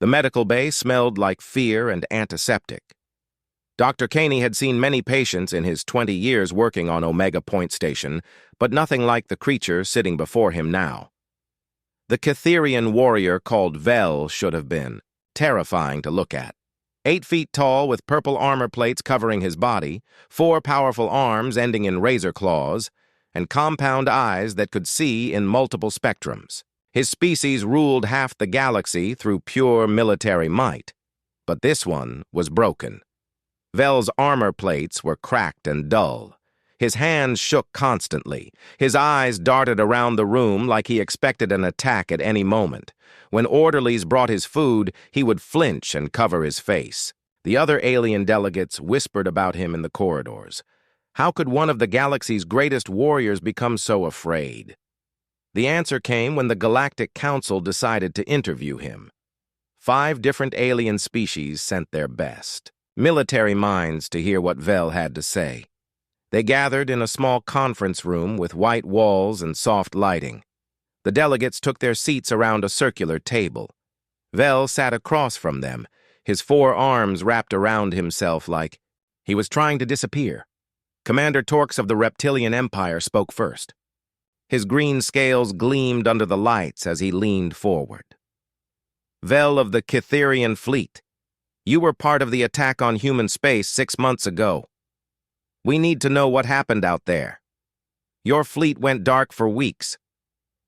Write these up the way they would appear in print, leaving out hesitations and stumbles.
The medical bay smelled like fear and antiseptic. Dr. Caney had seen many patients in his 20 years working on Omega Point Station, but nothing like the creature sitting before him now. The Catherian warrior called Vel should have been terrifying to look at. 8 feet tall with purple armor plates covering his body, 4 powerful arms ending in razor claws, and compound eyes that could see in multiple spectrums. His species ruled half the galaxy through pure military might, but this one was broken. Vel's armor plates were cracked and dull. His hands shook constantly. His eyes darted around the room like he expected an attack at any moment. When orderlies brought his food, he would flinch and cover his face. The other alien delegates whispered about him in the corridors. How could one of the galaxy's greatest warriors become so afraid? The answer came when the Galactic Council decided to interview him. 5 different alien species sent their best military minds to hear what Vel had to say. They gathered in a small conference room with white walls and soft lighting. The delegates took their seats around a circular table. Vel sat across from them, his 4 arms wrapped around himself like he was trying to disappear. Commander Torx of the Reptilian Empire spoke first. His green scales gleamed under the lights as he leaned forward. Vel of the Catherian fleet, you were part of the attack on human space 6 months ago. We need to know what happened out there. Your fleet went dark for weeks.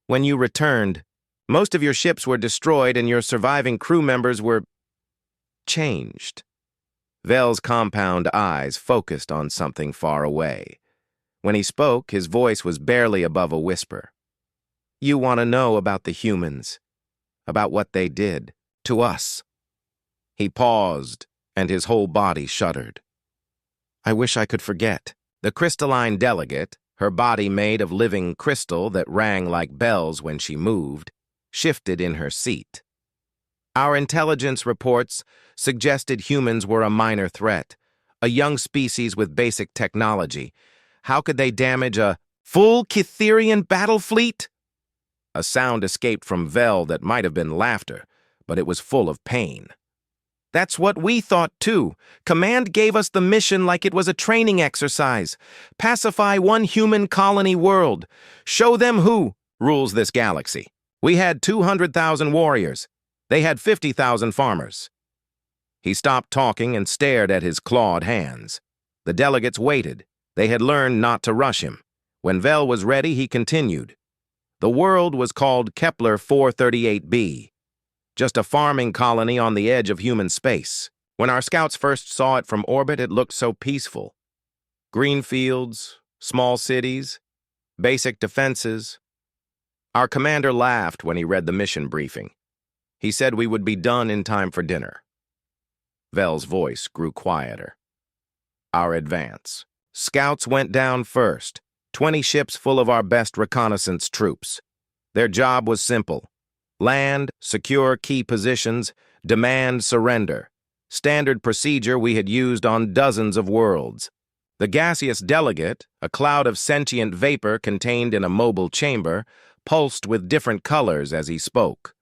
When you returned, most of your ships were destroyed and your surviving crew members were changed. Vel's compound eyes focused on something far away. When he spoke, his voice was barely above a whisper. You want to know about the humans, about what they did to us. He paused, and his whole body shuddered. I wish I could forget. The crystalline delegate, her body made of living crystal that rang like bells when she moved, shifted in her seat. Our intelligence reports suggested humans were a minor threat, a young species with basic technology. How could they damage a full Catherian battle fleet? A sound escaped from Vel that might have been laughter, but it was full of pain. That's what we thought, too. Command gave us the mission like it was a training exercise. Pacify one human colony world. Show them who rules this galaxy. We had 200,000 warriors. They had 50,000 farmers. He stopped talking and stared at his clawed hands. The delegates waited. They had learned not to rush him. When Vel was ready, he continued. The world was called Kepler 438b. Just a farming colony on the edge of human space. When our scouts first saw it from orbit, it looked so peaceful. Green fields, small cities, basic defenses. Our commander laughed when he read the mission briefing. He said we would be done in time for dinner. Vel's voice grew quieter. Our advance. Scouts went down first, 20 ships full of our best reconnaissance troops. Their job was simple. Land, secure key positions, demand surrender. Standard procedure we had used on dozens of worlds. The gaseous delegate, a cloud of sentient vapor contained in a mobile chamber, pulsed with different colors as he spoke.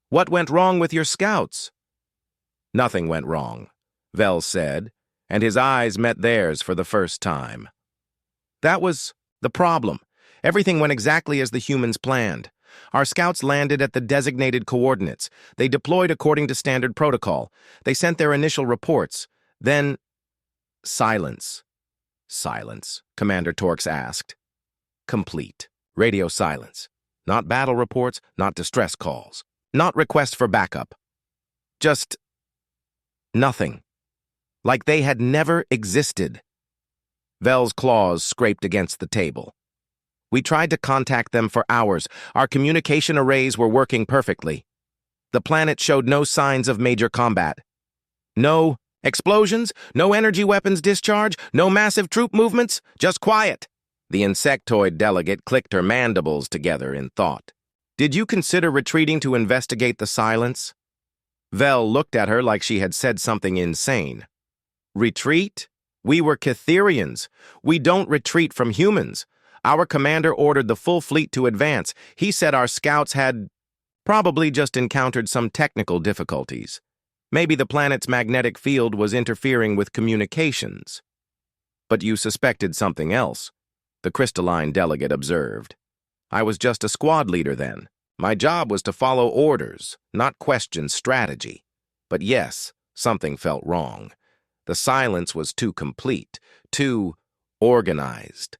What went wrong with your scouts? Nothing went wrong, Vel said, and his eyes met theirs for the first time. That was the problem. Everything went exactly as the humans planned. Our scouts landed at the designated coordinates. They deployed according to standard protocol. They sent their initial reports. Then, silence. Silence, Commander Torx asked. Complete. Radio silence. Not battle reports, not distress calls. Not requests for backup. Just nothing. Like they had never existed. Vel's claws scraped against the table. We tried to contact them for hours. Our communication arrays were working perfectly. The planet showed no signs of major combat. No explosions, no energy weapons discharge, no massive troop movements, just quiet. The insectoid delegate clicked her mandibles together in thought. Did you consider retreating to investigate the silence? Vel looked at her like she had said something insane. Retreat? We were Catherians. We don't retreat from humans. Our commander ordered the full fleet to advance. He said our scouts had Probably just encountered some technical difficulties. Maybe the planet's magnetic field was interfering with communications. But you suspected something else, the crystalline delegate observed. I was just a squad leader then. My job was to follow orders, not question strategy. But yes, something felt wrong. The silence was too complete, too organized.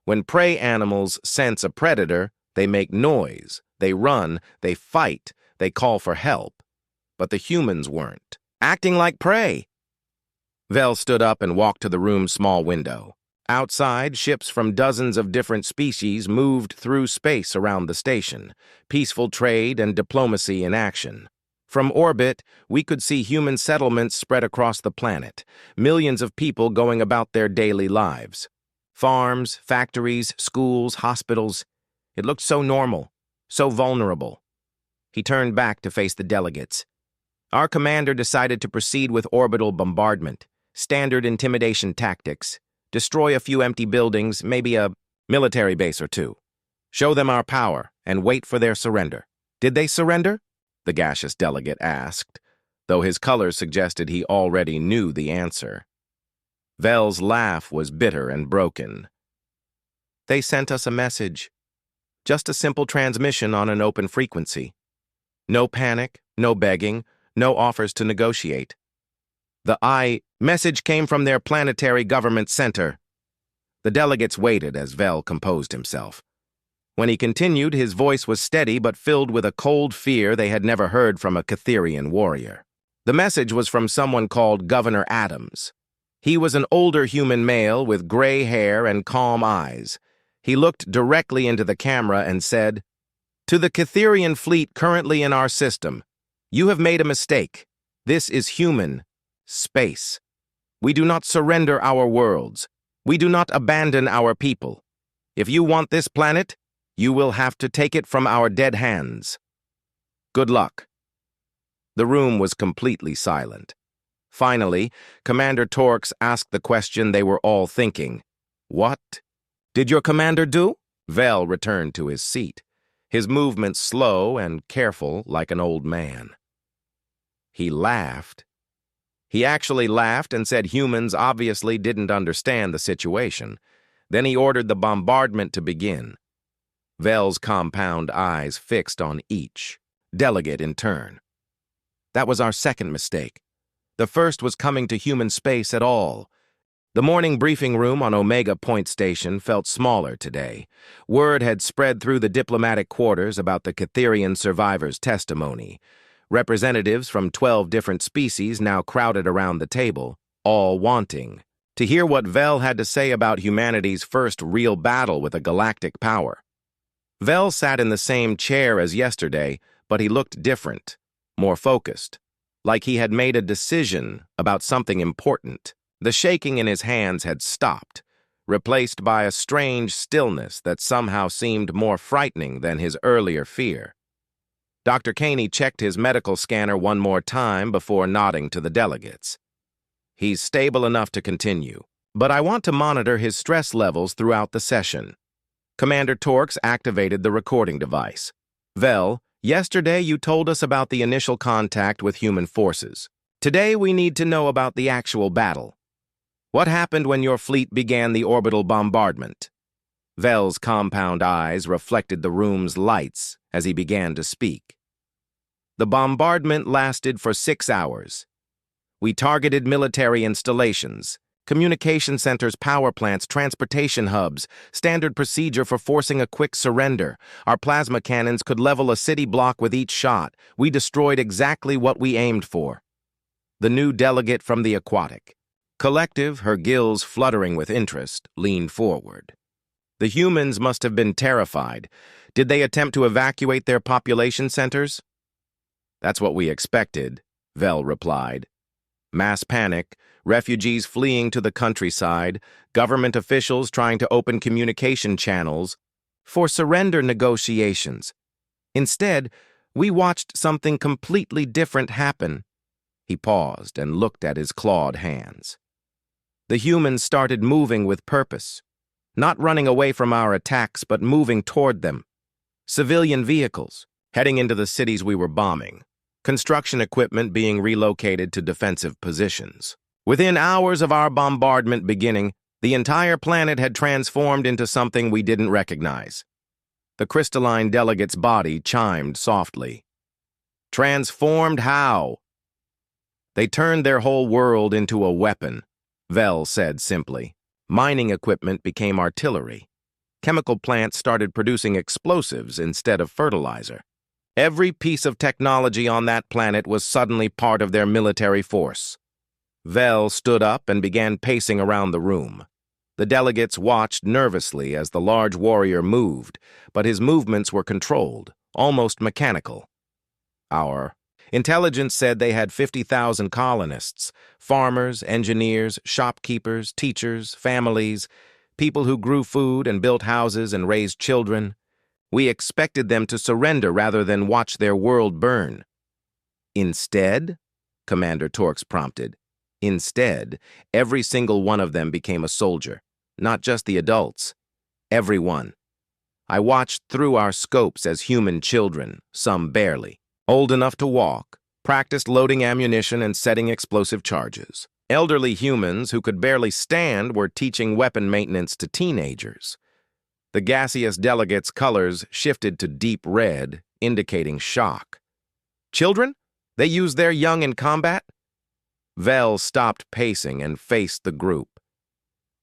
When prey animals sense a predator, they make noise, they run, they fight, they call for help. But the humans weren't. Acting like prey. Vel stood up and walked to the room's small window. Outside, ships from dozens of different species moved through space around the station, peaceful trade and diplomacy in action. From orbit, we could see human settlements spread across the planet, millions of people going about their daily lives. Farms, factories, schools, hospitals. It looked so normal, so vulnerable. He turned back to face the delegates. Our commander decided to proceed with orbital bombardment, standard intimidation tactics, destroy a few empty buildings, maybe a military base or two. Show them our power and wait for their surrender. Did they surrender? The gaseous delegate asked, though his colors suggested he already knew the answer. Vel's laugh was bitter and broken. They sent us a message. Just a simple transmission on an open frequency. No panic, no begging, no offers to negotiate. The message came from their planetary government center. The delegates waited as Vel composed himself. When he continued, his voice was steady but filled with a cold fear they had never heard from a Catherian warrior. The message was from someone called Governor Adams. He was an older human male with gray hair and calm eyes. He looked directly into the camera and said, "To the Catherian fleet currently in our system, you have made a mistake. This is human space. We do not surrender our worlds. We do not abandon our people. If you want this planet, you will have to take it from our dead hands. Good luck." The room was completely silent. Finally, Commander Torx asked the question they were all thinking. What did your commander do? Vel returned to his seat, his movements slow and careful like an old man. He laughed. He actually laughed and said humans obviously didn't understand the situation. Then he ordered the bombardment to begin. Vel's compound eyes fixed on each delegate in turn. That was our second mistake. The first was coming to human space at all. The morning briefing room on Omega Point Station felt smaller today. Word had spread through the diplomatic quarters about the Catherian survivors' testimony. Representatives from 12 different species now crowded around the table, all wanting to hear what Vel had to say about humanity's first real battle with a galactic power. Vel sat in the same chair as yesterday, but he looked different, more focused, like he had made a decision about something important. The shaking in his hands had stopped, replaced by a strange stillness that somehow seemed more frightening than his earlier fear. Dr. Caney checked his medical scanner one more time before nodding to the delegates. He's stable enough to continue, but I want to monitor his stress levels throughout the session. Commander Torx activated the recording device. Vel, yesterday you told us about the initial contact with human forces. Today we need to know about the actual battle. What happened when your fleet began the orbital bombardment? Vel's compound eyes reflected the room's lights as he began to speak. The bombardment lasted for 6 hours. We targeted military installations, communication centers, power plants, transportation hubs, standard procedure for forcing a quick surrender. Our plasma cannons could level a city block with each shot. We destroyed exactly what we aimed for. The new delegate from the aquatic, Collective, her gills fluttering with interest, leaned forward. The humans must have been terrified. Did they attempt to evacuate their population centers? That's what we expected, Vel replied. Mass panic, refugees fleeing to the countryside, government officials trying to open communication channels for surrender negotiations. Instead, we watched something completely different happen. He paused and looked at his clawed hands. The humans started moving with purpose, not running away from our attacks, but moving toward them. Civilian vehicles, heading into the cities we were bombing, construction equipment being relocated to defensive positions. Within hours of our bombardment beginning, the entire planet had transformed into something we didn't recognize. The crystalline delegate's body chimed softly. Transformed how? They turned their whole world into a weapon, Vel said simply. Mining equipment became artillery. Chemical plants started producing explosives instead of fertilizer. Every piece of technology on that planet was suddenly part of their military force. Vel stood up and began pacing around the room. The delegates watched nervously as the large warrior moved, but his movements were controlled, almost mechanical. Our intelligence said they had 50,000 colonists, farmers, engineers, shopkeepers, teachers, families, people who grew food and built houses and raised children. We expected them to surrender rather than watch their world burn. Instead, Commander Torx prompted, instead, every single one of them became a soldier, not just the adults. Everyone. I watched through our scopes as human children, some barely, old enough to walk, practiced loading ammunition and setting explosive charges. Elderly humans who could barely stand were teaching weapon maintenance to teenagers. The gaseous delegates' colors shifted to deep red, indicating shock. Children? They used their young in combat? Vel stopped pacing and faced the group.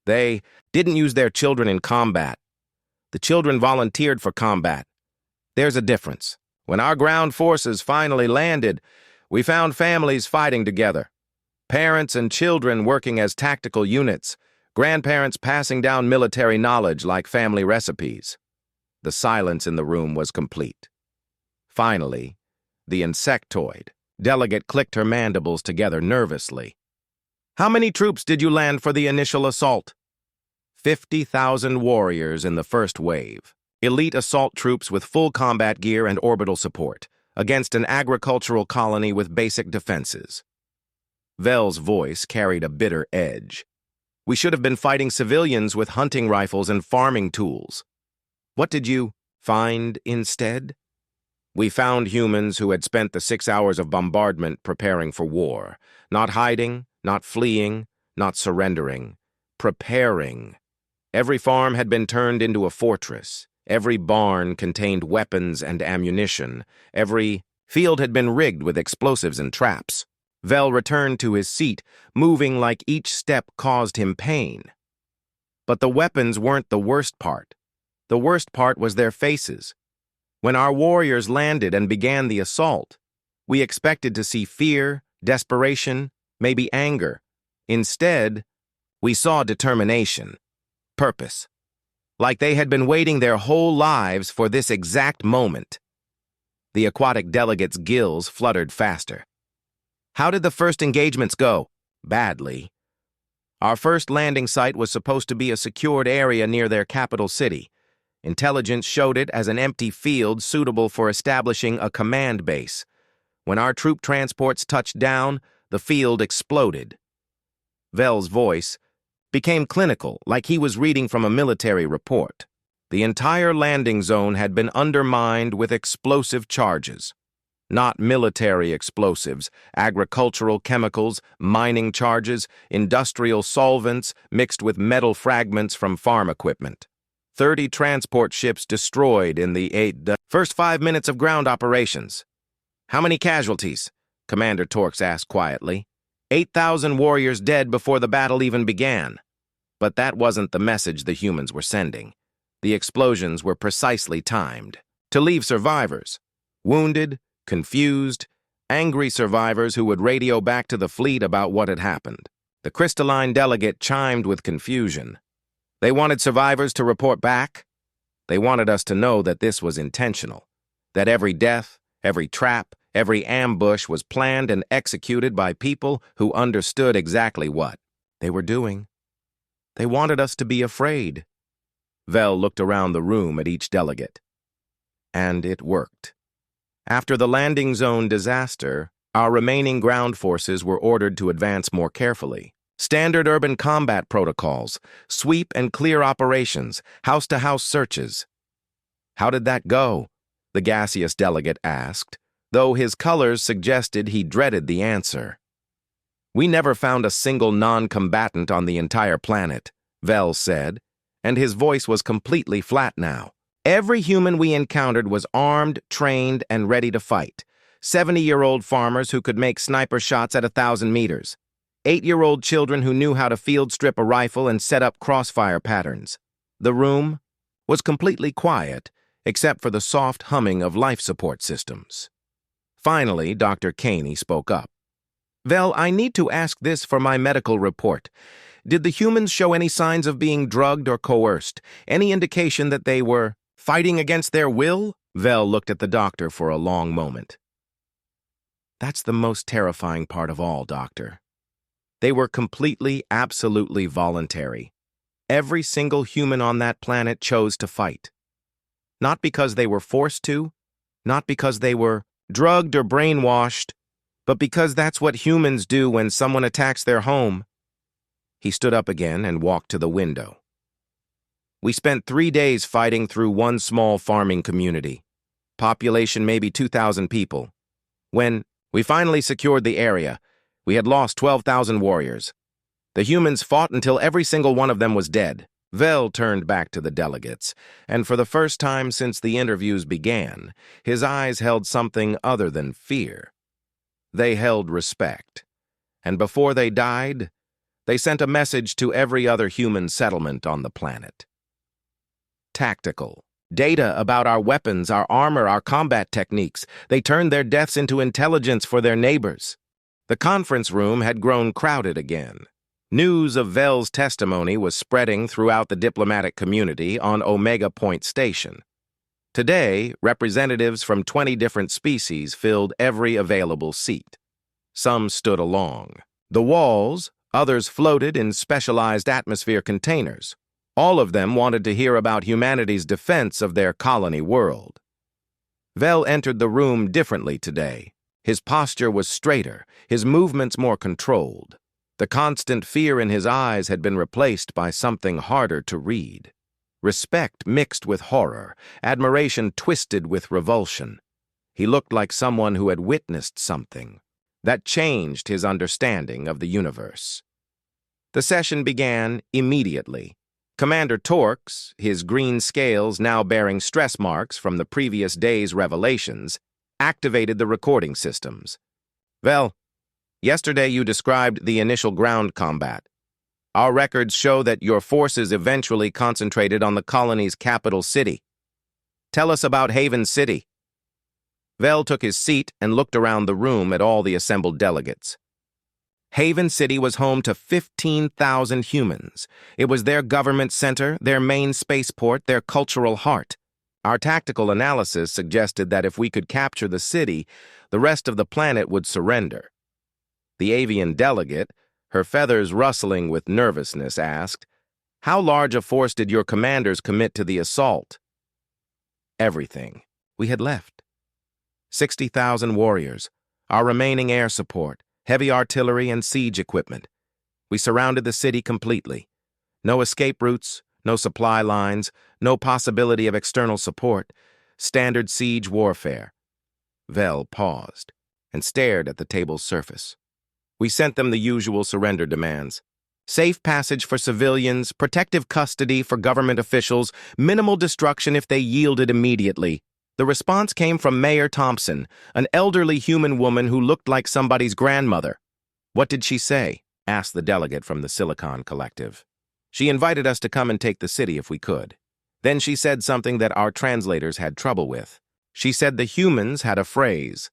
They didn't use their children in combat. The children volunteered for combat. There's a difference. When our ground forces finally landed, we found families fighting together. Parents and children working as tactical units, grandparents passing down military knowledge like family recipes. The silence in the room was complete. Finally, the insectoid delegate clicked her mandibles together nervously. How many troops did you land for the initial assault? 50,000 warriors in the first wave. Elite assault troops with full combat gear and orbital support, against an agricultural colony with basic defenses. Vel's voice carried a bitter edge. We should have been fighting civilians with hunting rifles and farming tools. What did you find instead? We found humans who had spent the 6 hours of bombardment preparing for war, not hiding, not fleeing, not surrendering, preparing. Every farm had been turned into a fortress. Every barn contained weapons and ammunition. Every field had been rigged with explosives and traps. Vel returned to his seat, moving like each step caused him pain. But the weapons weren't the worst part. The worst part was their faces. When our warriors landed and began the assault, we expected to see fear, desperation, maybe anger. Instead, we saw determination, purpose. Like they had been waiting their whole lives for this exact moment. The aquatic delegate's gills fluttered faster. How did the first engagements go? Badly. Our first landing site was supposed to be a secured area near their capital city. Intelligence showed it as an empty field suitable for establishing a command base. When our troop transports touched down, the field exploded. Vel's voice became clinical, like he was reading from a military report. The entire landing zone had been undermined with explosive charges. Not military explosives, agricultural chemicals, mining charges, industrial solvents mixed with metal fragments from farm equipment. 30 transport ships destroyed in the first 5 minutes of ground operations. How many casualties? Commander Torx asked quietly. 8,000 warriors dead before the battle even began. But that wasn't the message the humans were sending. The explosions were precisely timed to leave survivors, wounded, confused, angry survivors who would radio back to the fleet about what had happened. The crystalline delegate chimed with confusion. They wanted survivors to report back. They wanted us to know that this was intentional, that every death, every trap, every ambush was planned and executed by people who understood exactly what they were doing. They wanted us to be afraid. Vel looked around the room at each delegate. And it worked. After the landing zone disaster, our remaining ground forces were ordered to advance more carefully. Standard urban combat protocols, sweep and clear operations, house-to-house searches. How did that go? the gaseous delegate asked, though his colors suggested he dreaded the answer. We never found a single non-combatant on the entire planet, Vel said, and his voice was completely flat now. Every human we encountered was armed, trained, and ready to fight. 70-year-old farmers who could make sniper shots at 1,000 meters. 8-year-old children who knew how to field strip a rifle and set up crossfire patterns. The room was completely quiet, except for the soft humming of life support systems. Finally, Dr. Caney spoke up. Vel, I need to ask this for my medical report. Did the humans show any signs of being drugged or coerced? Any indication that they were fighting against their will? Vel looked at the doctor for a long moment. That's the most terrifying part of all, Doctor. They were completely, absolutely voluntary. Every single human on that planet chose to fight. Not because they were forced to, not because they were drugged or brainwashed, but because that's what humans do when someone attacks their home. He stood up again and walked to the window. We spent 3 days fighting through one small farming community. Population maybe 2,000 people. When we finally secured the area, we had lost 12,000 warriors. The humans fought until every single one of them was dead. Vel turned back to the delegates, and for the first time since the interviews began, his eyes held something other than fear. They held respect. And before they died, they sent a message to every other human settlement on the planet. Tactical. Data about our weapons, our armor, our combat techniques. They turned their deaths into intelligence for their neighbors. The conference room had grown crowded again. News of Vel's testimony was spreading throughout the diplomatic community on Omega Point Station. Today, representatives from 20 different species filled every available seat. Some stood along the walls, others floated in specialized atmosphere containers. All of them wanted to hear about humanity's defense of their colony world. Vel entered the room differently today. His posture was straighter, his movements more controlled. The constant fear in his eyes had been replaced by something harder to read. Respect mixed with horror, admiration twisted with revulsion. He looked like someone who had witnessed something that changed his understanding of the universe. The session began immediately. Commander Torx, his green scales now bearing stress marks from the previous day's revelations, activated the recording systems. Vel, yesterday you described the initial ground combat. Our records show that your forces eventually concentrated on the colony's capital city. Tell us about Haven City. Vel took his seat and looked around the room at all the assembled delegates. Haven City was home to 15,000 humans. It was their government center, their main spaceport, their cultural heart. Our tactical analysis suggested that if we could capture the city, the rest of the planet would surrender. The avian delegate, her feathers rustling with nervousness, asked, "How large a force did your commanders commit to the assault?" Everything. We had left. 60,000 warriors, our remaining air support, heavy artillery and siege equipment. We surrounded the city completely. No escape routes, no supply lines, no possibility of external support. Standard siege warfare. Vel paused and stared at the table's surface. We sent them the usual surrender demands. Safe passage for civilians, protective custody for government officials, minimal destruction if they yielded immediately. The response came from Mayor Thompson, an elderly human woman who looked like somebody's grandmother. "What did she say?" asked the delegate from the Silicon Collective. "She invited us to come and take the city if we could. Then she said something that our translators had trouble with. She said the humans had a phrase,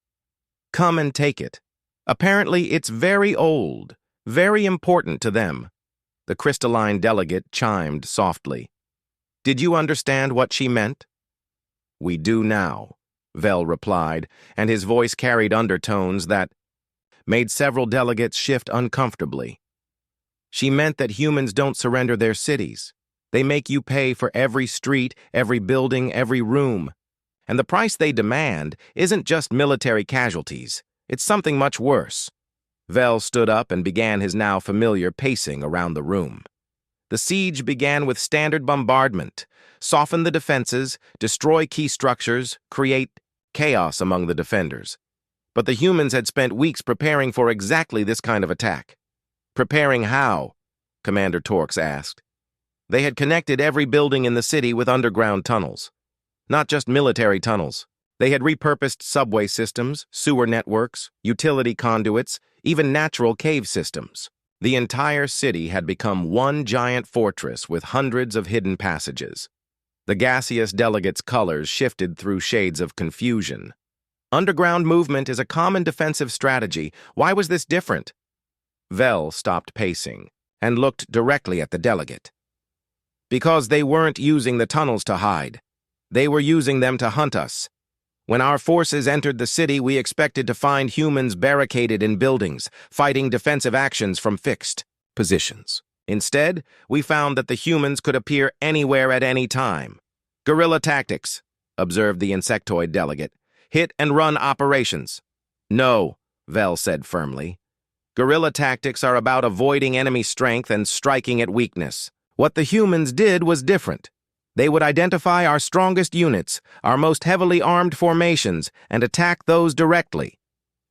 'Come and take it.' Apparently, it's very old, very important to them." The crystalline delegate chimed softly. "Did you understand what she meant?" "We do now," Vel replied, and his voice carried undertones that made several delegates shift uncomfortably. "She meant that humans don't surrender their cities. They make you pay for every street, every building, every room. And the price they demand isn't just military casualties. It's something much worse." Vel stood up and began his now familiar pacing around the room. The siege began with standard bombardment, soften the defenses, destroy key structures, create chaos among the defenders. But the humans had spent weeks preparing for exactly this kind of attack. Preparing how? Commander Torx asked. They had connected every building in the city with underground tunnels. Not just military tunnels. They had repurposed subway systems, sewer networks, utility conduits, even natural cave systems. The entire city had become one giant fortress with hundreds of hidden passages. The gaseous delegates' colors shifted through shades of confusion. Underground movement is a common defensive strategy. Why was this different? Vel stopped pacing and looked directly at the delegate. Because they weren't using the tunnels to hide. They were using them to hunt us. When our forces entered the city, we expected to find humans barricaded in buildings, fighting defensive actions from fixed positions. Instead, we found that the humans could appear anywhere at any time. Guerrilla tactics, observed the insectoid delegate. Hit-and-run operations. No, Vel said firmly. Guerrilla tactics are about avoiding enemy strength and striking at weakness. What the humans did was different. They would identify our strongest units, our most heavily armed formations, and attack those directly.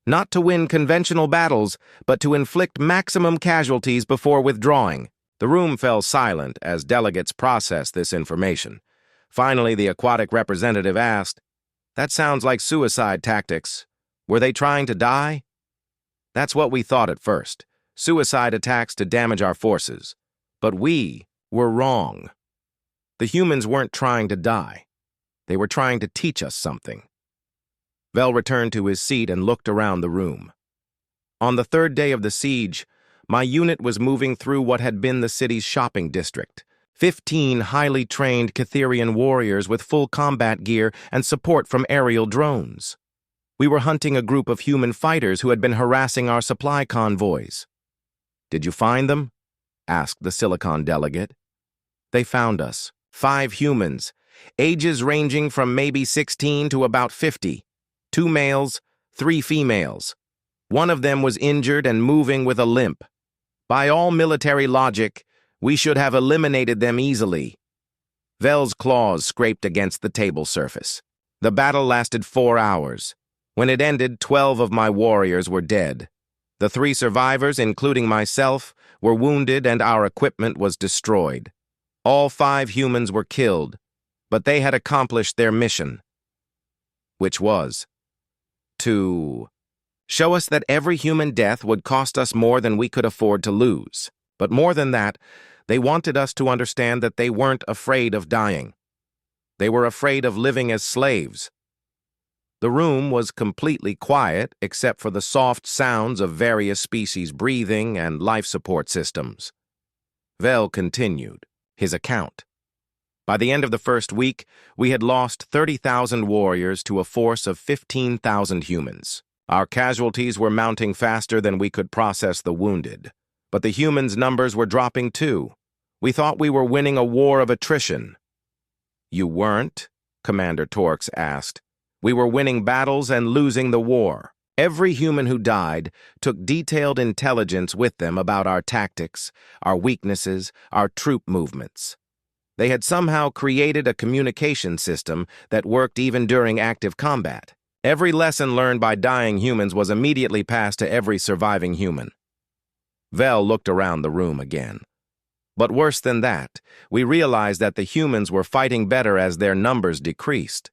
Not to win conventional battles, but to inflict maximum casualties before withdrawing. The room fell silent as delegates processed this information. Finally, the aquatic representative asked, "That sounds like suicide tactics. Were they trying to die?" "That's what we thought at first. Suicide attacks to damage our forces. But we were wrong. The humans weren't trying to die. They were trying to teach us something." Vel returned to his seat and looked around the room. On the third day of the siege, my unit was moving through what had been the city's shopping district. 15 highly trained Catherian warriors with full combat gear and support from aerial drones. We were hunting a group of human fighters who had been harassing our supply convoys. "Did you find them?" asked the Silicon delegate. "They found us. 5 humans, ages ranging from maybe 16 to about 50. 2 males, 3 females. One of them was injured and moving with a limp. By all military logic, we should have eliminated them easily." Vel's claws scraped against the table surface. The battle lasted 4 hours. When it ended, 12 of my warriors were dead. The 3 survivors, including myself, were wounded and our equipment was destroyed. All 5 humans were killed, but they had accomplished their mission, which was to show us that every human death would cost us more than we could afford to lose. But more than that, they wanted us to understand that they weren't afraid of dying. They were afraid of living as slaves. The room was completely quiet except for the soft sounds of various species breathing and life support systems. Vel continued his account. By the end of the first week, we had lost 30,000 warriors to a force of 15,000 humans. Our casualties were mounting faster than we could process the wounded. But the humans' numbers were dropping too. We thought we were winning a war of attrition. "You weren't?" Commander Torx asked. "We were winning battles and losing the war. Every human who died took detailed intelligence with them about our tactics, our weaknesses, our troop movements. They had somehow created a communication system that worked even during active combat. Every lesson learned by dying humans was immediately passed to every surviving human." Vel looked around the room again. "But worse than that, we realized that the humans were fighting better as their numbers decreased.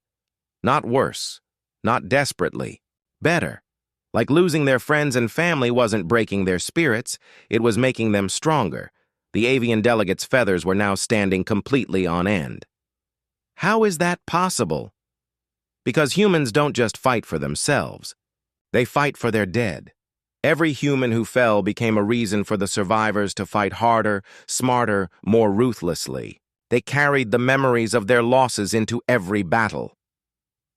Not worse, not desperately, better. Like losing their friends and family wasn't breaking their spirits, it was making them stronger. The avian delegate's feathers were now standing completely on end." "How is that possible?" "Because humans don't just fight for themselves. They fight for their dead. Every human who fell became a reason for the survivors to fight harder, smarter, more ruthlessly. They carried the memories of their losses into every battle."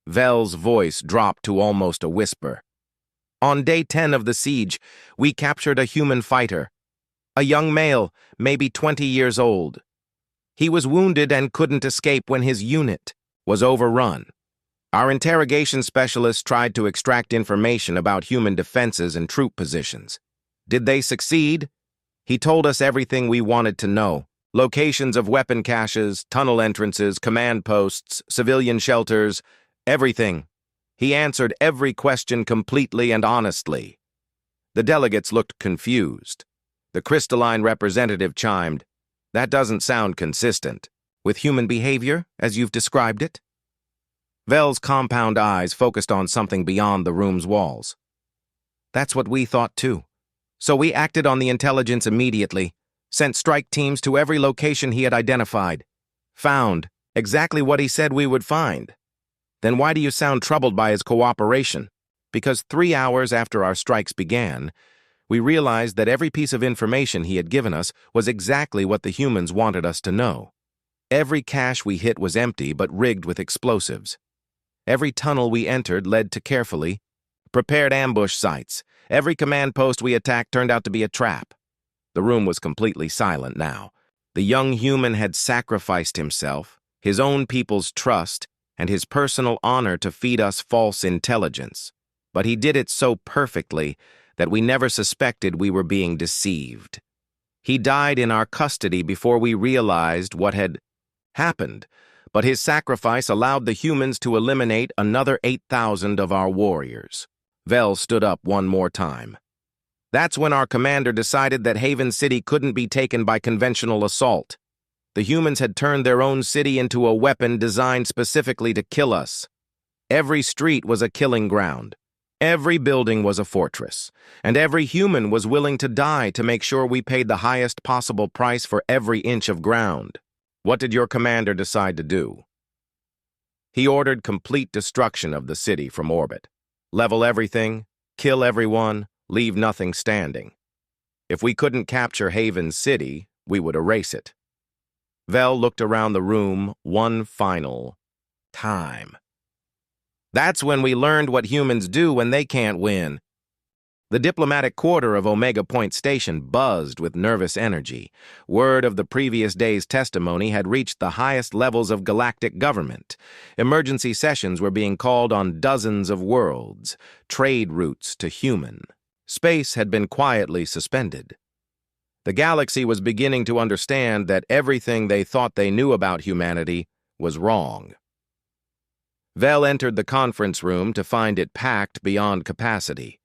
Vel's voice dropped to almost a whisper. "On day 10 of the siege, we captured a human fighter. A young male, maybe 20 years old. He was wounded and couldn't escape when his unit was overrun. Our interrogation specialists tried to extract information about human defenses and troop positions. Did they succeed? He told us everything we wanted to know. Locations of weapon caches, tunnel entrances, command posts, civilian shelters, everything. He answered every question completely and honestly. The delegates looked confused. The crystalline representative chimed, "That doesn't sound consistent with human behavior, as you've described it." Vel's compound eyes focused on something beyond the room's walls. "That's what we thought too. So we acted on the intelligence immediately, sent strike teams to every location he had identified, found exactly what he said we would find. Then why do you sound troubled by his cooperation? Because 3 hours after our strikes began, we realized that every piece of information he had given us was exactly what the humans wanted us to know. Every cache we hit was empty but rigged with explosives. Every tunnel we entered led to carefully prepared ambush sites. Every command post we attacked turned out to be a trap." The room was completely silent now. The young human had sacrificed himself, his own people's trust, and his personal honor to feed us false intelligence. But he did it so perfectly that we never suspected we were being deceived. He died in our custody before we realized what had happened, but his sacrifice allowed the humans to eliminate another 8,000 of our warriors. Vel stood up one more time. "That's when our commander decided that Haven City couldn't be taken by conventional assault. The humans had turned their own city into a weapon designed specifically to kill us. Every street was a killing ground. Every building was a fortress, and every human was willing to die to make sure we paid the highest possible price for every inch of ground." "What did your commander decide to do?" "He ordered complete destruction of the city from orbit. Level everything, kill everyone, leave nothing standing. If we couldn't capture Haven City, we would erase it." Vel looked around the room one final time. "That's when we learned what humans do when they can't win." The diplomatic quarter of Omega Point Station buzzed with nervous energy. Word of the previous day's testimony had reached the highest levels of galactic government. Emergency sessions were being called on dozens of worlds, trade routes to human. Space had been quietly suspended. The galaxy was beginning to understand that everything they thought they knew about humanity was wrong. Vel entered the conference room to find it packed beyond capacity.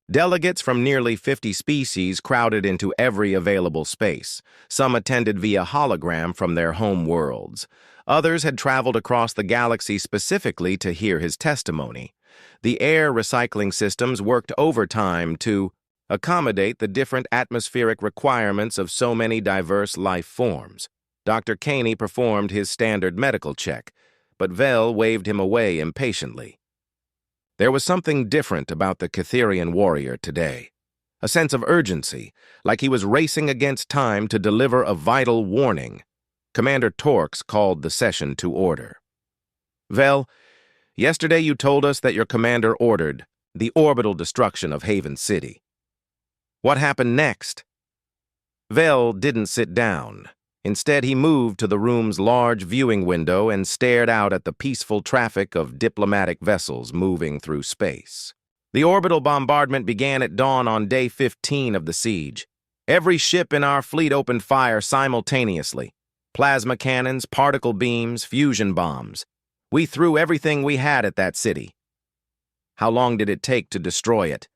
Delegates from nearly 50 species crowded into every available space. Some attended via hologram from their home worlds. Others had traveled across the galaxy specifically to hear his testimony. The air recycling systems worked overtime to accommodate the different atmospheric requirements of so many diverse life forms. Dr. Caney performed his standard medical check, but Vel waved him away impatiently. There was something different about the Catherian warrior today. A sense of urgency, like he was racing against time to deliver a vital warning. Commander Torx called the session to order. "Vel, yesterday you told us that your commander ordered the orbital destruction of Haven City. What happened next?" Vel didn't sit down. Instead, he moved to the room's large viewing window and stared out at the peaceful traffic of diplomatic vessels moving through space. The orbital bombardment began at dawn on day 15 of the siege. Every ship in our fleet opened fire simultaneously. Plasma cannons, particle beams, fusion bombs. We threw everything we had at that city. "How long did it take to destroy it?"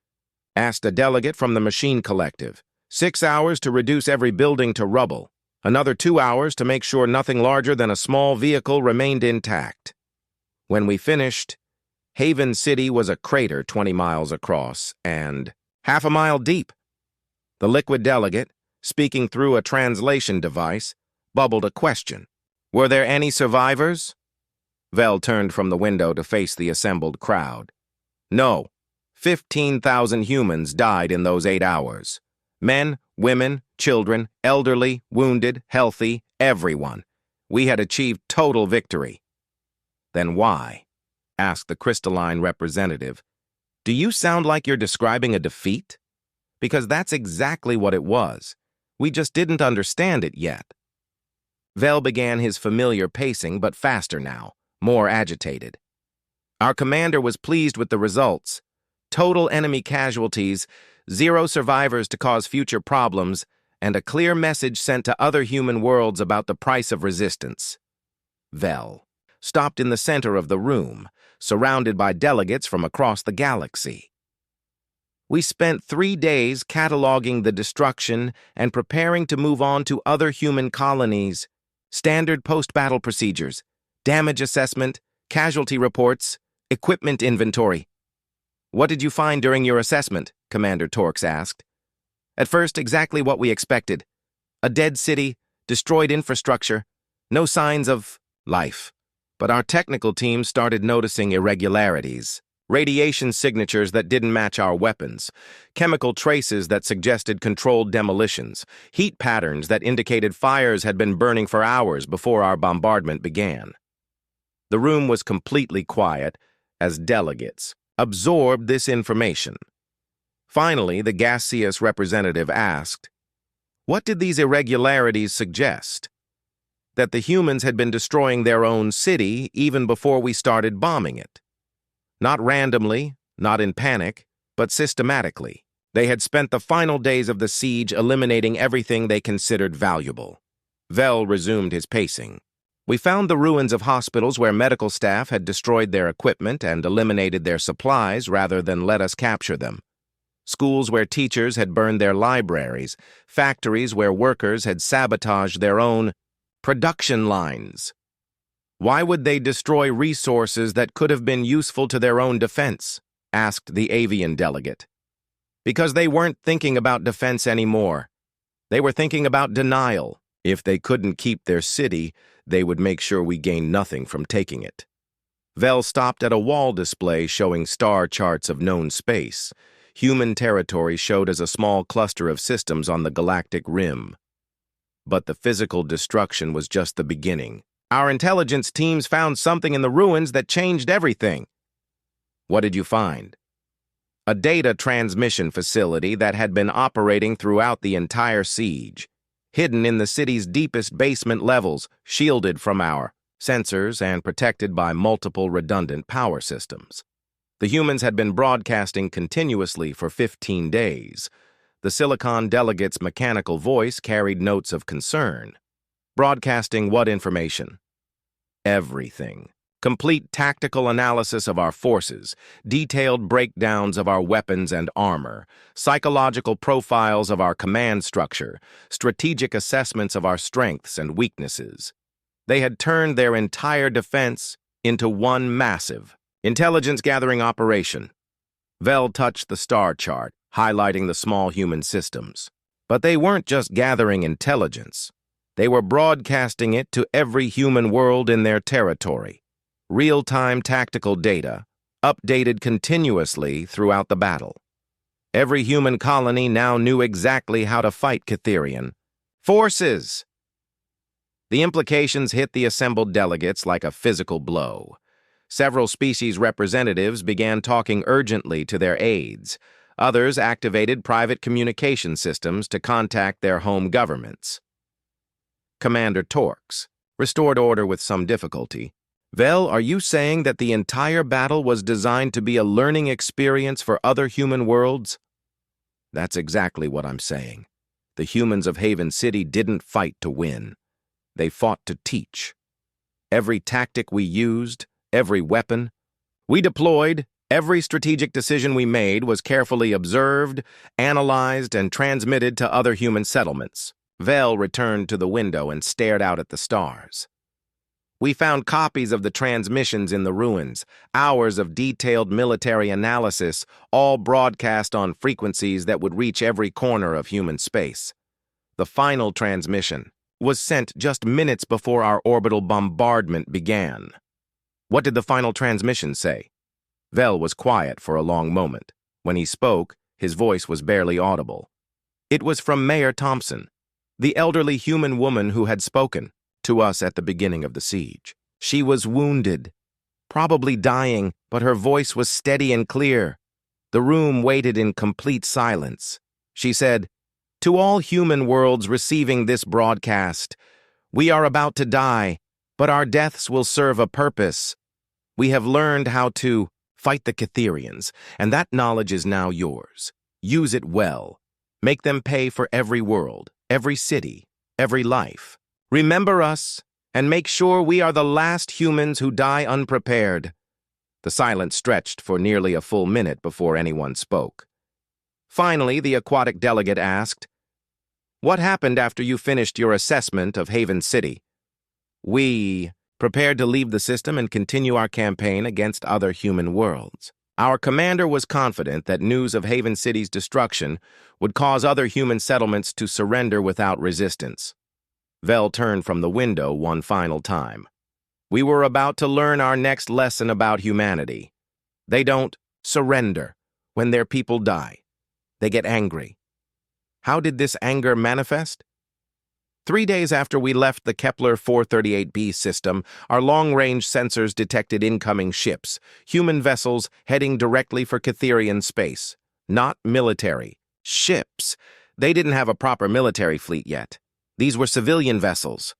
asked a delegate from the Machine Collective. 6 hours to reduce every building to rubble. Another 2 hours to make sure nothing larger than a small vehicle remained intact. When we finished, Haven City was a crater 20 miles across and half a mile deep. The liquid delegate, speaking through a translation device, bubbled a question. "Were there any survivors?" Vel turned from the window to face the assembled crowd. "No. 15,000 humans died in those 8 hours. Men, women, children, elderly, wounded, healthy, everyone. We had achieved total victory." "Then why?" asked the crystalline representative. "Do you sound like you're describing a defeat? Because that's exactly what it was. We just didn't understand it yet." Vel began his familiar pacing, but faster now, more agitated. "Our commander was pleased with the results. Total enemy casualties, 0 survivors to cause future problems, and a clear message sent to other human worlds about the price of resistance. Vel stopped in the center of the room, surrounded by delegates from across the galaxy. We spent 3 days cataloging the destruction and preparing to move on to other human colonies. Standard post-battle procedures, damage assessment, casualty reports, equipment inventory. What did you find during your assessment? Commander Torx asked. At first, exactly what we expected. A dead city, destroyed infrastructure, no signs of life. But our technical team started noticing irregularities. Radiation signatures that didn't match our weapons, chemical traces that suggested controlled demolitions, heat patterns that indicated fires had been burning for hours before our bombardment began. The room was completely quiet as delegates absorbed this information. Finally, the gaseous representative asked, "What did these irregularities suggest?" That the humans had been destroying their own city even before we started bombing it. Not randomly, not in panic, but systematically. They had spent the final days of the siege eliminating everything they considered valuable. Vel resumed his pacing. We found the ruins of hospitals where medical staff had destroyed their equipment and eliminated their supplies rather than let us capture them. Schools where teachers had burned their libraries, factories where workers had sabotaged their own production lines. Why would they destroy resources that could have been useful to their own defense? Asked the avian delegate. Because they weren't thinking about defense anymore. They were thinking about denial. If they couldn't keep their city, they would make sure we gained nothing from taking it. Vel stopped at a wall display showing star charts of known space. Human territory showed as a small cluster of systems on the galactic rim. But the physical destruction was just the beginning. Our intelligence teams found something in the ruins that changed everything. What did you find? A data transmission facility that had been operating throughout the entire siege, hidden in the city's deepest basement levels, shielded from our sensors and protected by multiple redundant power systems. The humans had been broadcasting continuously for 15 days. The Silicon delegate's mechanical voice carried notes of concern. Broadcasting what information? Everything. Complete tactical analysis of our forces, detailed breakdowns of our weapons and armor, psychological profiles of our command structure, strategic assessments of our strengths and weaknesses. They had turned their entire defense into one massive intelligence-gathering operation. Vel touched the star chart, highlighting the small human systems. But they weren't just gathering intelligence. They were broadcasting it to every human world in their territory. Real-time tactical data, updated continuously throughout the battle. Every human colony now knew exactly how to fight Catherian forces. The implications hit the assembled delegates like a physical blow. Several species representatives began talking urgently to their aides. Others activated private communication systems to contact their home governments. Commander Torx restored order with some difficulty. Vel, are you saying that the entire battle was designed to be a learning experience for other human worlds? That's exactly what I'm saying. The humans of Haven City didn't fight to win. They fought to teach. Every tactic we used, every weapon we deployed, every strategic decision we made was carefully observed, analyzed, and transmitted to other human settlements. Vel returned to the window and stared out at the stars. We found copies of the transmissions in the ruins, hours of detailed military analysis, all broadcast on frequencies that would reach every corner of human space. The final transmission was sent just minutes before our orbital bombardment began. What did the final transmission say? Vel was quiet for a long moment. When he spoke, his voice was barely audible. It was from Mayor Thompson, the elderly human woman who had spoken to us at the beginning of the siege. She was wounded, probably dying, but her voice was steady and clear. The room waited in complete silence. She said, "To all human worlds receiving this broadcast, we are about to die, but our deaths will serve a purpose. We have learned how to fight the Catherians, and that knowledge is now yours. Use it well. Make them pay for every world, every city, every life. Remember us, and make sure we are the last humans who die unprepared." The silence stretched for nearly a full minute before anyone spoke. Finally, the aquatic delegate asked, "What happened after you finished your assessment of Haven City?" "We prepared to leave the system and continue our campaign against other human worlds. Our commander was confident that news of Haven City's destruction would cause other human settlements to surrender without resistance." Vel turned from the window one final time. "We were about to learn our next lesson about humanity. They don't surrender when their people die. They get angry. How did this anger manifest? 3 days after we left the Kepler 438b system, our long-range sensors detected incoming ships, human vessels heading directly for Catherian space. Not military. Ships. They didn't have a proper military fleet yet. These were civilian vessels.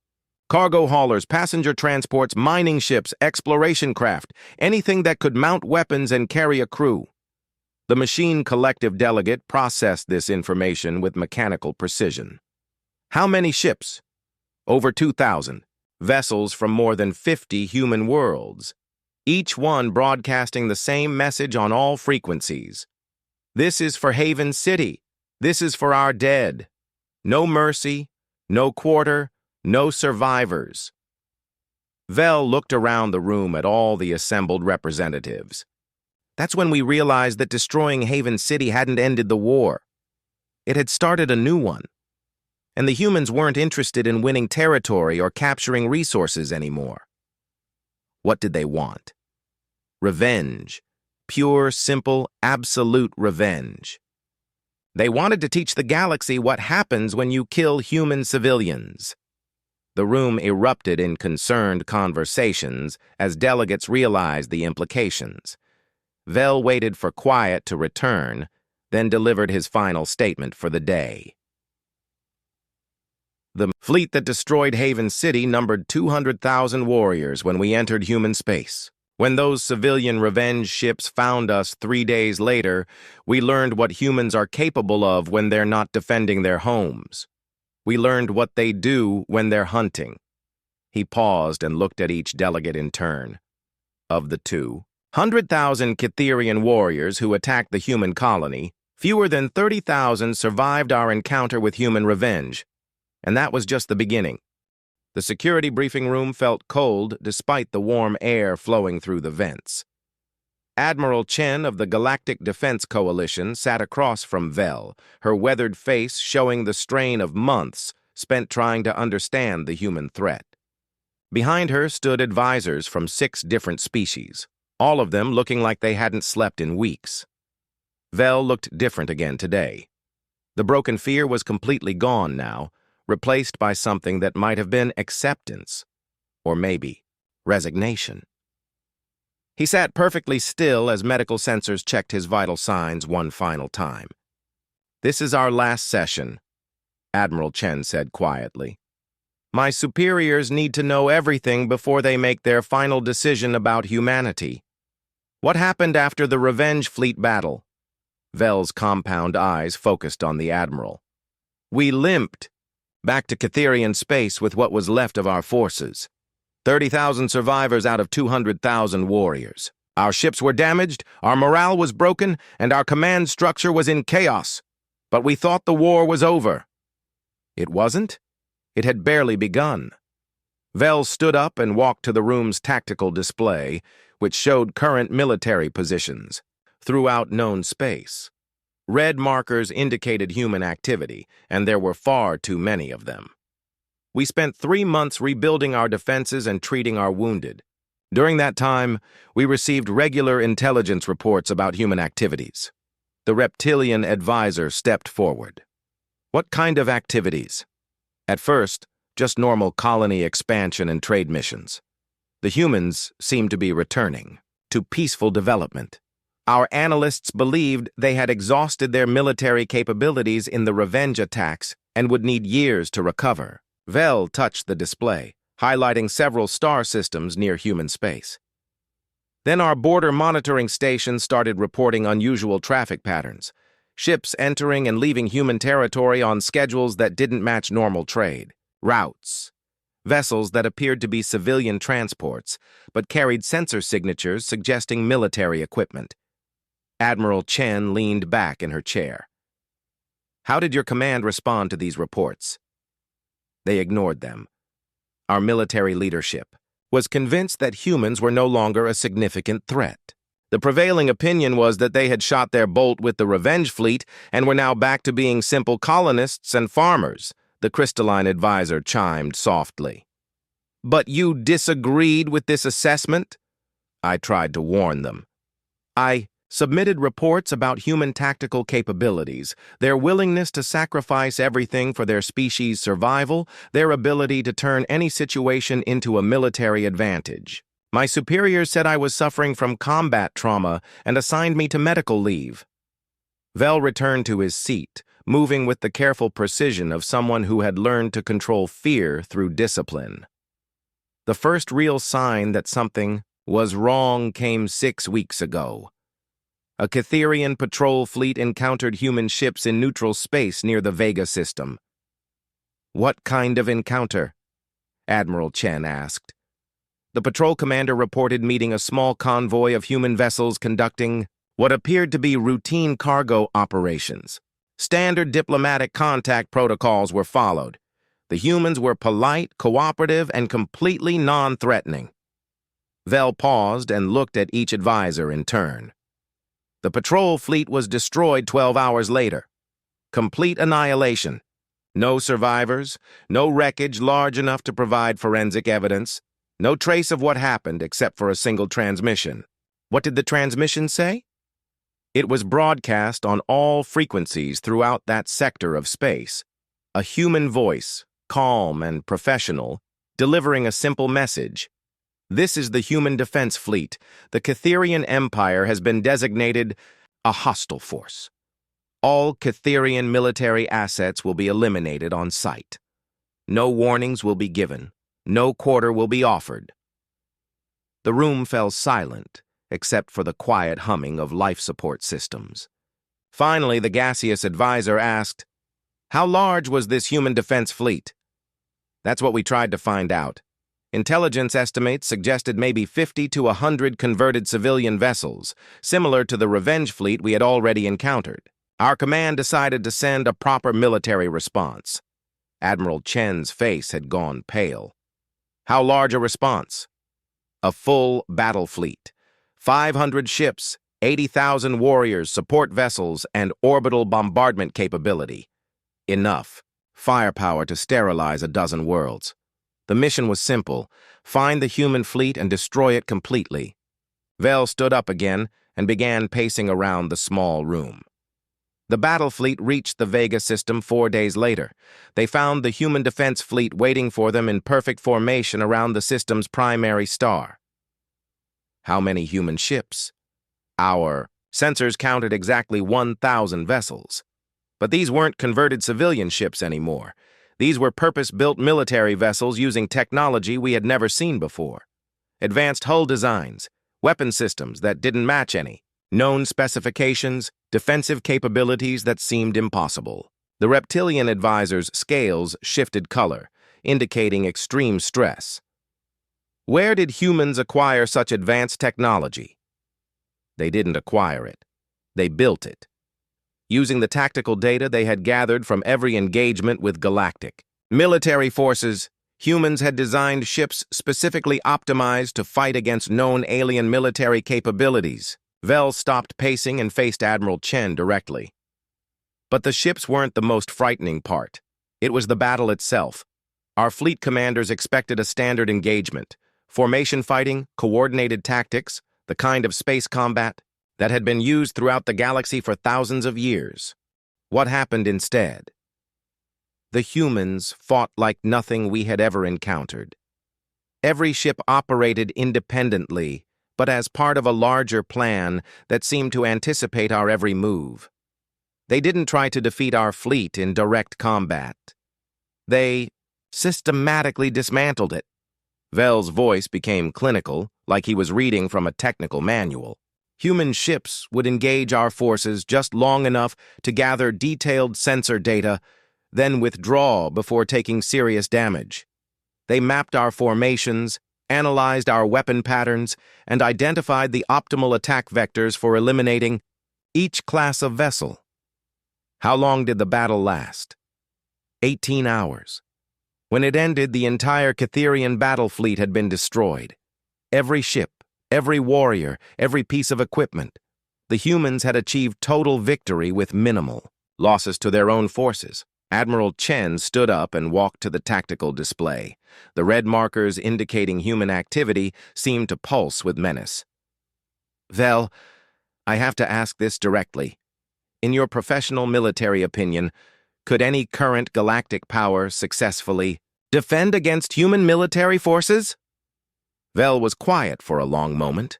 Cargo haulers, passenger transports, mining ships, exploration craft, anything that could mount weapons and carry a crew. The Machine Collective delegate processed this information with mechanical precision. How many ships? Over 2,000. Vessels from more than 50 human worlds. Each one broadcasting the same message on all frequencies. This is for Haven City. This is for our dead. No mercy, no quarter, no survivors. Vel looked around the room at all the assembled representatives. That's when we realized that destroying Haven City hadn't ended the war. It had started a new one. And the humans weren't interested in winning territory or capturing resources anymore. What did they want? Revenge. Pure, simple, absolute revenge. They wanted to teach the galaxy what happens when you kill human civilians. The room erupted in concerned conversations as delegates realized the implications. Vel waited for quiet to return, then delivered his final statement for the day. The fleet that destroyed Haven City numbered 200,000 warriors when we entered human space. When those civilian revenge ships found us 3 days later, we learned what humans are capable of when they're not defending their homes. We learned what they do when they're hunting. He paused and looked at each delegate in turn. Of the 200,000 Catherian warriors who attacked the human colony, fewer than 30,000 survived our encounter with human revenge. And that was just the beginning. The security briefing room felt cold despite the warm air flowing through the vents. Admiral Chen of the Galactic Defense Coalition sat across from Vel, her weathered face showing the strain of months spent trying to understand the human threat. Behind her stood advisors from 6 different species, all of them looking like they hadn't slept in weeks. Vel looked different again today. The broken fear was completely gone now, replaced by something that might have been acceptance, or maybe resignation. He sat perfectly still as medical sensors checked his vital signs one final time. "This is our last session," Admiral Chen said quietly. "My superiors need to know everything before they make their final decision about humanity. What happened after the Revenge Fleet battle?" Vel's compound eyes focused on the Admiral. "We limped back to Catherian space with what was left of our forces. 30,000 survivors out of 200,000 warriors. Our ships were damaged, our morale was broken, and our command structure was in chaos. But we thought the war was over. It wasn't. It had barely begun." Vel stood up and walked to the room's tactical display, which showed current military positions throughout known space. Red markers indicated human activity, and there were far too many of them. We spent 3 months rebuilding our defenses and treating our wounded. During that time, we received regular intelligence reports about human activities. The reptilian advisor stepped forward. "What kind of activities?" "At first, just normal colony expansion and trade missions. The humans seemed to be returning to peaceful development. Our analysts believed they had exhausted their military capabilities in the revenge attacks and would need years to recover." Vel touched the display, highlighting several star systems near human space. "Then our border monitoring station started reporting unusual traffic patterns. ships entering and leaving human territory on schedules that didn't match normal trade, routes, vessels that appeared to be civilian transports, but carried sensor signatures suggesting military equipment. Admiral Chen leaned back in her chair. How did your command respond to these reports? They ignored them. Our military leadership was convinced that humans were no longer a significant threat. The prevailing opinion was that they had shot their bolt with the revenge fleet and were now back to being simple colonists and farmers, the crystalline advisor chimed softly. But you disagreed with this assessment? I tried to warn them. I submitted reports about human tactical capabilities, their willingness to sacrifice everything for their species' survival, their ability to turn any situation into a military advantage. My superiors said I was suffering from combat trauma and assigned me to medical leave. Vel returned to his seat, moving with the careful precision of someone who had learned to control fear through discipline. The first real sign that something was wrong came 6 weeks ago. A Catherian patrol fleet encountered human ships in neutral space near the Vega system. What kind of encounter? Admiral Chen asked. The patrol commander reported meeting a small convoy of human vessels conducting what appeared to be routine cargo operations. Standard diplomatic contact protocols were followed. The humans were polite, cooperative, and completely non-threatening. Vel paused and looked at each advisor in turn. The patrol fleet was destroyed 12 hours later. Complete annihilation. No survivors, no wreckage large enough to provide forensic evidence, no trace of what happened except for a single transmission. What did the transmission say? It was broadcast on all frequencies throughout that sector of space. A human voice, calm and professional, delivering a simple message. This is the human defense fleet. The Catherian Empire has been designated a hostile force. All Catherian military assets will be eliminated on sight. No warnings will be given. No quarter will be offered. The room fell silent, except for the quiet humming of life support systems. Finally, the gaseous advisor asked, "How large was this human defense fleet?" That's what we tried to find out. Intelligence estimates suggested maybe 50 to 100 converted civilian vessels, similar to the revenge fleet we had already encountered. Our command decided to send a proper military response. Admiral Chen's face had gone pale. How large a response? A full battle fleet. 500 ships, 80,000 warriors, support vessels, and orbital bombardment capability. Enough. Firepower to sterilize a dozen worlds. The mission was simple. Find the human fleet and destroy it completely. Vel stood up again and began pacing around the small room. The battle fleet reached the Vega system 4 days later. They found the human defense fleet waiting for them in perfect formation around the system's primary star. How many human ships? Our sensors counted exactly 1,000 vessels. But these weren't converted civilian ships anymore. These were purpose-built military vessels using technology we had never seen before. Advanced hull designs, weapon systems that didn't match any, known specifications, defensive capabilities that seemed impossible. The reptilian advisor's scales shifted color, indicating extreme stress. Where did humans acquire such advanced technology? They didn't acquire it. They built it. Using the tactical data they had gathered from every engagement with Galactic military forces, humans had designed ships specifically optimized to fight against known alien military capabilities. Vel stopped pacing and faced Admiral Chen directly. But the ships weren't the most frightening part. It was the battle itself. Our fleet commanders expected a standard engagement, formation fighting, coordinated tactics, the kind of space combat that had been used throughout the galaxy for thousands of years. What happened instead? The humans fought like nothing we had ever encountered. Every ship operated independently, but as part of a larger plan that seemed to anticipate our every move. They didn't try to defeat our fleet in direct combat. They systematically dismantled it. Vel's voice became clinical, like he was reading from a technical manual. Human ships would engage our forces just long enough to gather detailed sensor data, then withdraw before taking serious damage. They mapped our formations, analyzed our weapon patterns, and identified the optimal attack vectors for eliminating each class of vessel. How long did the battle last? 18 hours. When it ended, the entire Catherian battle fleet had been destroyed. Every ship, every warrior, every piece of equipment. The humans had achieved total victory with minimal losses to their own forces. Admiral Chen stood up and walked to the tactical display. The red markers indicating human activity seemed to pulse with menace. Vel, I have to ask this directly. In your professional military opinion, could any current galactic power successfully defend against human military forces? Vel was quiet for a long moment.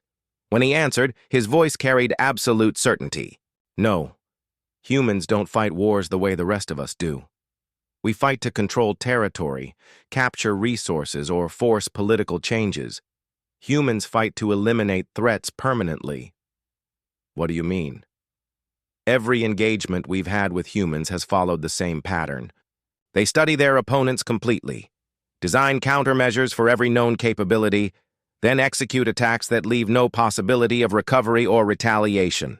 When he answered, his voice carried absolute certainty. No, humans don't fight wars the way the rest of us do. We fight to control territory, capture resources, or force political changes. Humans fight to eliminate threats permanently. What do you mean? Every engagement we've had with humans has followed the same pattern. They study their opponents completely, design countermeasures for every known capability, then execute attacks that leave no possibility of recovery or retaliation.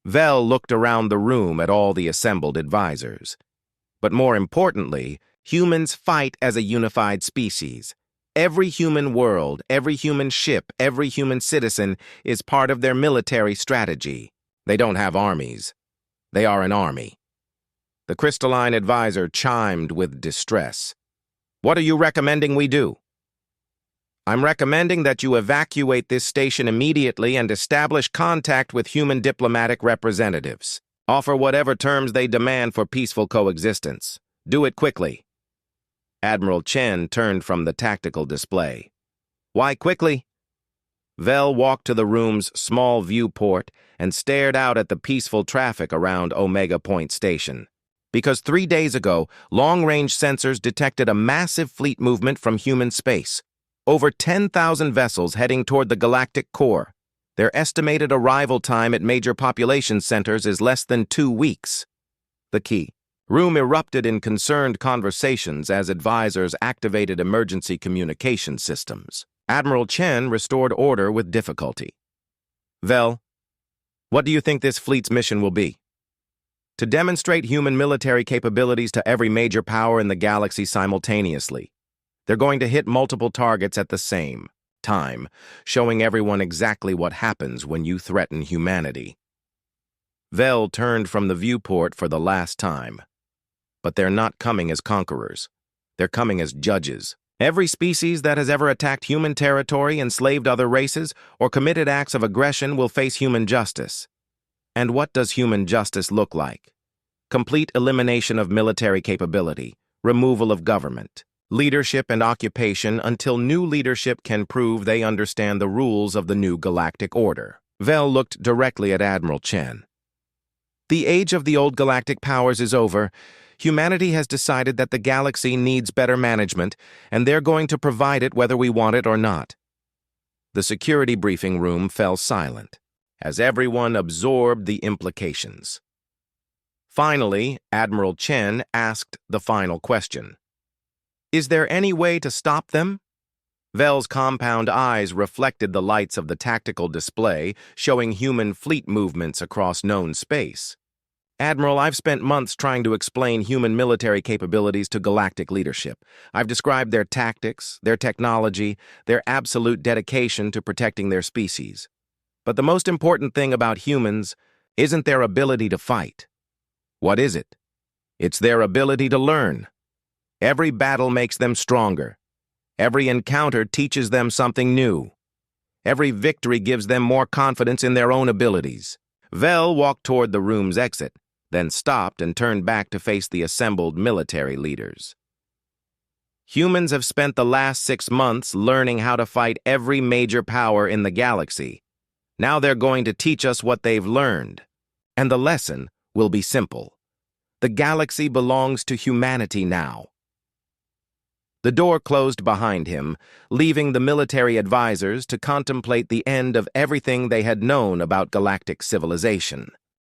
Vel looked around the room at all the assembled advisors. But more importantly, humans fight as a unified species. Every human world, every human ship, every human citizen is part of their military strategy. They don't have armies. They are an army. The crystalline advisor chimed with distress. What are you recommending we do? I'm recommending that you evacuate this station immediately and establish contact with human diplomatic representatives. Offer whatever terms they demand for peaceful coexistence. Do it quickly. Admiral Chen turned from the tactical display. Why quickly? Vel walked to the room's small viewport and stared out at the peaceful traffic around Omega Point Station. Because 3 days ago, long-range sensors detected a massive fleet movement from human space. Over 10,000 vessels heading toward the galactic core. Their estimated arrival time at major population centers is less than 2 weeks. The key. Room erupted in concerned conversations as advisors activated emergency communication systems. Admiral Chen restored order with difficulty. Vel, what do you think this fleet's mission will be? To demonstrate human military capabilities to every major power in the galaxy simultaneously. They're going to hit multiple targets at the same time, showing everyone exactly what happens when you threaten humanity. Vel turned from the viewport for the last time. But they're not coming as conquerors. They're coming as judges. Every species that has ever attacked human territory, enslaved other races, or committed acts of aggression will face human justice. And what does human justice look like? Complete elimination of military capability, removal of government, leadership and occupation until new leadership can prove they understand the rules of the new galactic order. Vel looked directly at Admiral Chen. The age of the old galactic powers is over. Humanity has decided that the galaxy needs better management, and they're going to provide it whether we want it or not. The security briefing room fell silent, as everyone absorbed the implications. Finally, Admiral Chen asked the final question. Is there any way to stop them? Vel's compound eyes reflected the lights of the tactical display, showing human fleet movements across known space. Admiral, I've spent months trying to explain human military capabilities to galactic leadership. I've described their tactics, their technology, their absolute dedication to protecting their species. But the most important thing about humans isn't their ability to fight. What is it? It's their ability to learn. Every battle makes them stronger. Every encounter teaches them something new. Every victory gives them more confidence in their own abilities. Vel walked toward the room's exit, then stopped and turned back to face the assembled military leaders. Humans have spent the last 6 months learning how to fight every major power in the galaxy. Now they're going to teach us what they've learned. And the lesson will be simple. The galaxy belongs to humanity now. The door closed behind him, leaving the military advisors to contemplate the end of everything they had known about galactic civilization.